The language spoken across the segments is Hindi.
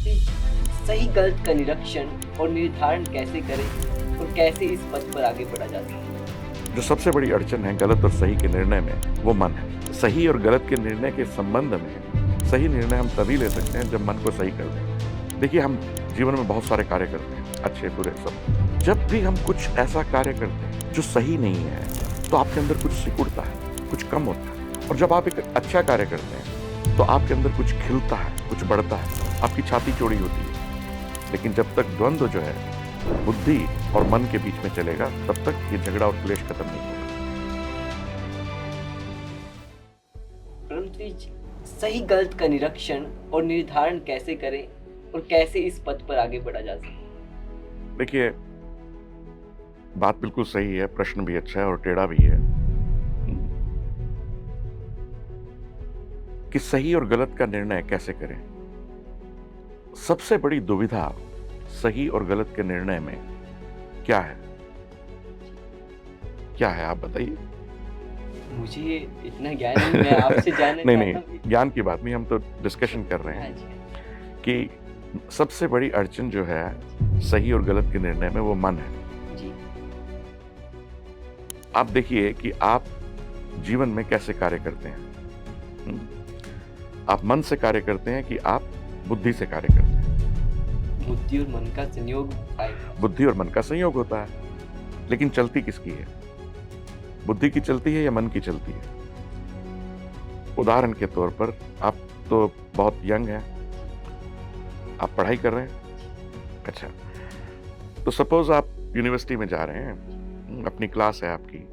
कि सही गलत का निरीक्षण और निर्धारण कैसे करें और कैसे इस पथ पर आगे बढ़ा जा सकता जो सबसे बड़ी अड़चन है गलत और सही के निर्णय में, वो मन है। सही और गलत के निर्णय के संबंध में सही निर्णय हम तभी ले सकते हैं जब मन को सही कर दें। देखिए, हम जीवन में बहुत सारे कार्य करते हैं, अच्छे बुरे सब। जब भी हम कुछ ऐसा कार्य करते हैं जो सही नहीं है, तो आपके अंदर कुछ सिकुड़ता है, कुछ कम होता है। और जब आप एक अच्छा कार्य करते हैं तो आपके अंदर कुछ खिलता है, कुछ बढ़ता है, आपकी छाती चौड़ी होती है। लेकिन जब तक द्वंद्व जो है बुद्धि और मन के बीच में चलेगा, तब तक ये झगड़ा और क्लेश खत्म नहीं होगा। परंतु सही गलत का निरीक्षण और निर्धारण कैसे करें और कैसे इस पथ पर आगे बढ़ा जा सकता देखिए, बात बिल्कुल सही है, प्रश्न भी अच्छा है और टेढ़ा भी है कि सही और गलत का निर्णय कैसे करें। सबसे बड़ी दुविधा सही और गलत के निर्णय में क्या है? क्या है, आप बताइए। मुझे इतना ज्ञान नहीं, मैं आपसे जानना नहीं, चाहता हूँ ज्ञान की बात नहीं, हम तो डिस्कशन कर रहे हाँ हैं जी, कि सबसे बड़ी अड़चन जो है सही और गलत के निर्णय में, वो मन है। जी, आप देखिए कि आप जीवन में कैसे कार्य करते हैं। आप मन से कार्य करते हैं कि आप बुद्धि से कार्य करते हैं। बुद्धि और मन का संयोग आएगा। बुद्धि और मन का संयोग होता है, लेकिन चलती किसकी है? बुद्धि की चलती है या मन की चलती है? उदाहरण के तौर पर, आप तो बहुत यंग हैं, आप पढ़ाई कर रहे हैं। अच्छा, तो सपोज आप यूनिवर्सिटी में जा रहे हैं, अपनी क्लास है आपकी,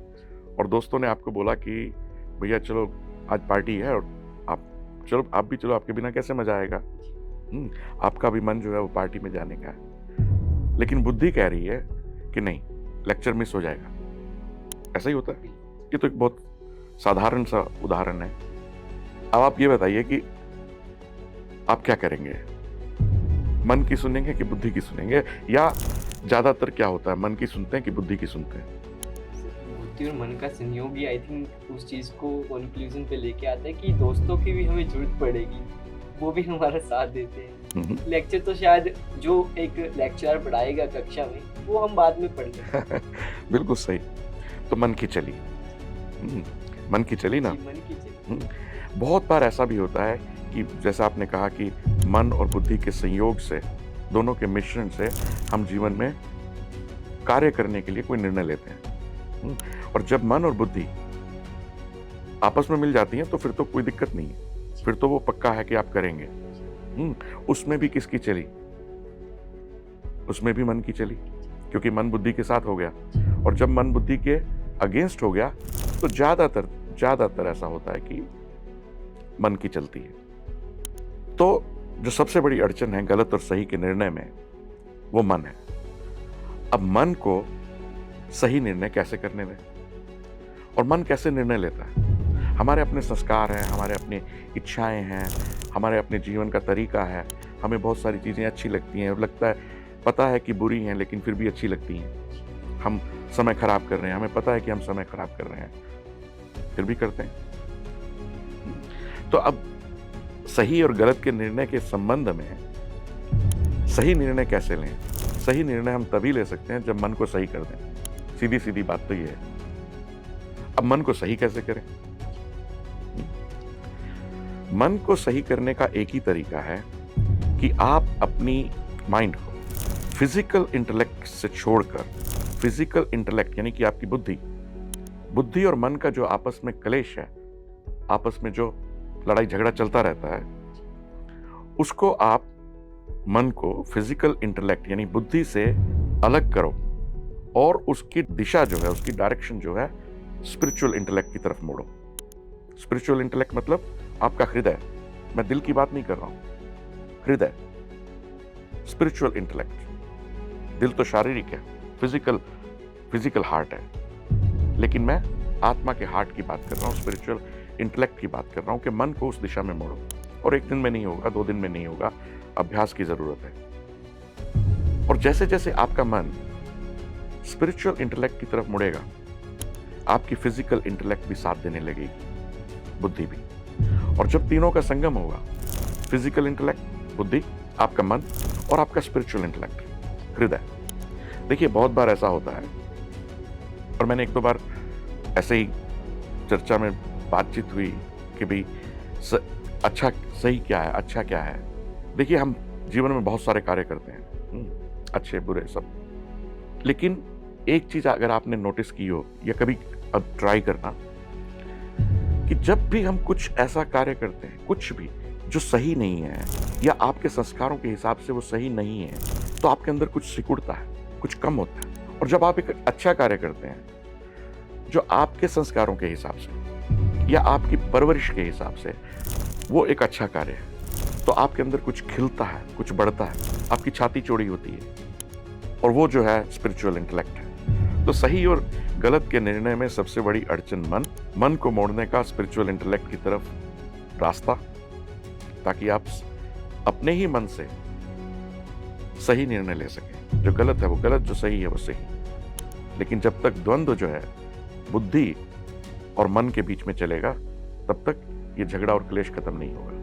और दोस्तों ने आपको बोला कि भैया चलो आज पार्टी है, और आप भी चलो, आपके बिना कैसे मजा आएगा। आपका भी मन जो है वो पार्टी में जाने का है, लेकिन बुद्धि कह रही है कि नहीं, लेक्चर मिस हो जाएगा। ऐसा ही होता है। ये तो एक बहुत साधारण सा उदाहरण है। अब आप ये बताइए कि आप क्या करेंगे? मन की सुनेंगे कि बुद्धि की सुनेंगे? या ज्यादातर क्या होता है, मन की सुनते हैं कि बुद्धि की सुनते हैं? बुद्धि और मन का संयोग ही आई थिंक उस चीज को कंक्लूजन पे लेके आता है कि दोस्तों की भी हमें जरूरत पड़ेगी, वो भी हमारा साथ देते हैं। लेक्चर तो शायद जो एक लेक्चरर पढ़ाएगा कक्षा में, वो हम बाद में पढ़ लेंगे। बिल्कुल सही। तो मन की चली, मन की चली ना। जी, मन की चीज। बहुत बार ऐसा भी होता है कि जैसा आपने कहा कि मन और बुद्धि के संयोग से, दोनों के मिश्रण से हम जीवन में कार्य करने के लिए कोई निर्णय लेते हैं। और जब मन और बुद्धि आपस में मिल जाती हैं तो फिर तो कोई दिक्कत नहीं है, फिर तो वो पक्का है कि आप करेंगे। उसमें भी किसकी चली? उसमें भी मन की चली, क्योंकि मन बुद्धि के साथ हो गया। और जब मन बुद्धि के अगेंस्ट हो गया तो ज्यादातर ऐसा होता है कि मन की चलती है। तो जो सबसे बड़ी अड़चन है गलत और सही के निर्णय में, वो मन है। अब मन को सही निर्णय कैसे करने दें? और मन कैसे निर्णय लेता है? हमारे अपने संस्कार हैं, हमारे अपनी इच्छाएं हैं, हमारे अपने जीवन का तरीका है। हमें बहुत सारी चीजें अच्छी लगती हैं, लगता है, पता है कि बुरी हैं, लेकिन फिर भी अच्छी लगती हैं। हम समय खराब कर रहे हैं, हमें पता है कि हम समय खराब कर रहे हैं, फिर भी करते हैं। तो अब सही और गलत के निर्णय के संबंध में सही निर्णय कैसे लें? सही निर्णय हम तभी ले सकते हैं जब मन को सही कर दें। सीधी सीधी बात तो ये है। अब मन को सही कैसे करें? मन को सही करने का एक ही तरीका है कि आप अपनी माइंड को फिजिकल इंटेलेक्ट से छोड़कर, फिजिकल इंटेलेक्ट यानी कि आपकी बुद्धि और मन का जो आपस में क्लेश है, आपस में जो लड़ाई झगड़ा चलता रहता है, उसको आप मन को फिजिकल इंटेलेक्ट यानी बुद्धि से अलग करो और उसकी दिशा जो है, उसकी डायरेक्शन जो है, स्पिरिचुअल इंटेलेक्ट की तरफ मोड़ो। स्पिरिचुअल इंटेलेक्ट मतलब आपका हृदय। मैं दिल की बात नहीं कर रहा हूं, हृदय, स्पिरिचुअल इंटेलेक्ट। दिल तो शारीरिक है, फिजिकल हार्ट है, लेकिन मैं आत्मा के हार्ट की बात कर रहा हूं, स्पिरिचुअल इंटेलेक्ट की बात कर रहा हूं कि मन को उस दिशा में मोड़ो। और एक दिन में नहीं होगा, 2 दिन में नहीं होगा, अभ्यास की जरूरत है। और जैसे जैसे आपका मन स्पिरिचुअल इंटेलेक्ट की तरफ मुड़ेगा, आपकी फिजिकल इंटेलेक्ट भी साथ देने लगेगी, बुद्धि भी। और जब तीनों का संगम होगा, फिजिकल इंटेलेक्ट, बुद्धि, आपका मन और आपका स्पिरिचुअल इंटेलेक्ट, हृदय। देखिए बहुत बार ऐसा होता है, और मैंने एक दो बार ऐसे ही चर्चा में बातचीत हुई कि भाई अच्छा सही क्या है, अच्छा क्या है। देखिए हम जीवन में बहुत सारे कार्य करते हैं, अच्छे बुरे सब, लेकिन एक चीज अगर आपने नोटिस की हो या कभी अब ट्राई करना, कि जब भी हम कुछ ऐसा कार्य करते हैं, कुछ भी जो सही नहीं है या आपके संस्कारों के हिसाब से वो सही नहीं है, तो आपके अंदर कुछ सिकुड़ता है, कुछ कम होता है। और जब आप एक अच्छा कार्य करते हैं जो आपके संस्कारों के हिसाब से या आपकी परवरिश के हिसाब से वो एक अच्छा कार्य है, तो आपके अंदर कुछ खिलता है, कुछ बढ़ता है, आपकी छाती चौड़ी होती है, और वो जो है स्पिरिचुअल इंटेलेक्ट है। तो सही और गलत के निर्णय में सबसे बड़ी अड़चन मन को मोड़ने का स्पिरिचुअल इंटेलेक्ट की तरफ रास्ता, ताकि आप अपने ही मन से सही निर्णय ले सकें। जो गलत है वो गलत, जो सही है वो सही। लेकिन जब तक द्वंद्व जो है बुद्धि और मन के बीच में चलेगा, तब तक ये झगड़ा और क्लेश खत्म नहीं होगा।